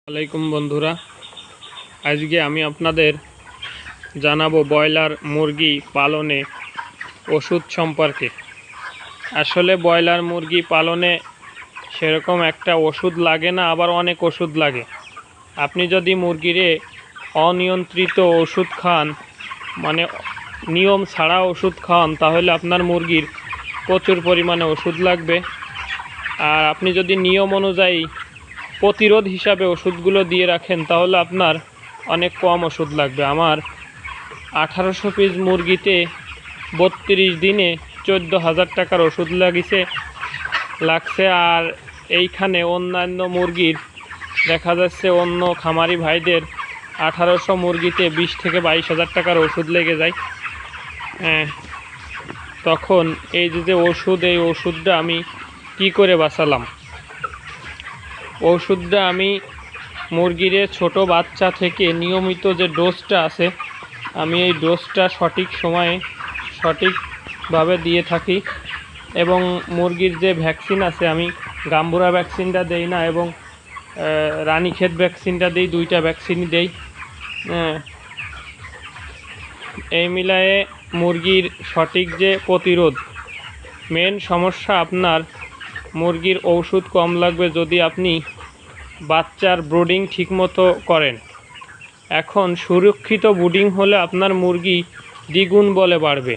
আলাইকুম বন্ধুরা, আজকে আমি আপনাদের জানাবো ব্রয়লার মুরগি পালনে ওষুধ সম্পর্কে। আসলে ব্রয়লার মুরগি পালনে সেরকম একটা ওষুধ লাগে না, আবার অনেক ওষুধ লাগে। আপনি যদি মুরগিরে অনিয়ন্ত্রিত ওষুধ খান, মানে নিয়ম ছাড়া ওষুধ খান, তাহলে আপনার মুরগির প্রচুর পরিমাণে ওষুধ লাগবে। আর আপনি যদি নিয়ম অনুযায়ী প্রতিরোধ হিসাবে ওষুধগুলো দিয়ে রাখেন, তাহলে আপনার অনেক কম ওষুধ লাগবে। আমার 1800 পিস মুরগিতে 32 দিনে 14,000 টাকার ওষুধ লাগছে। আর এইখানে অন্যান্য মুরগির দেখা যাচ্ছে, অন্য খামারি ভাইদের 1800 মুরগিতে 20 থেকে 22,000 টাকার ওষুধ লেগে যায়। তখন এই এই ওষুধটা আমি কি করে বাঁচালাম। ওষুধটা আমি মুরগির ছোট বাচ্চা থেকে নিয়মিত যে ডোজটা আছে, আমি এই ডোজটা সঠিক সময়ে সঠিকভাবে দিয়ে থাকি। এবং মুরগির যে ভ্যাকসিন আছে, আমি গাম্বুরা ভ্যাকসিনটা দেই না, এবং রানীক্ষেত ভ্যাকসিনটা দিই, দুইটা ভ্যাকসিনই দেই। এই মিলায়ে মুরগির সঠিক যে প্রতিরোধ, মেন সমস্যা আপনার মুরগির ওষুধ কম লাগবে যদি আপনি বাচ্চার ব্রুডিং ঠিকমতো করেন। এখন সুরক্ষিত ব্রুডিং হলে আপনার মুরগি দ্বিগুণ বলে বাড়বে।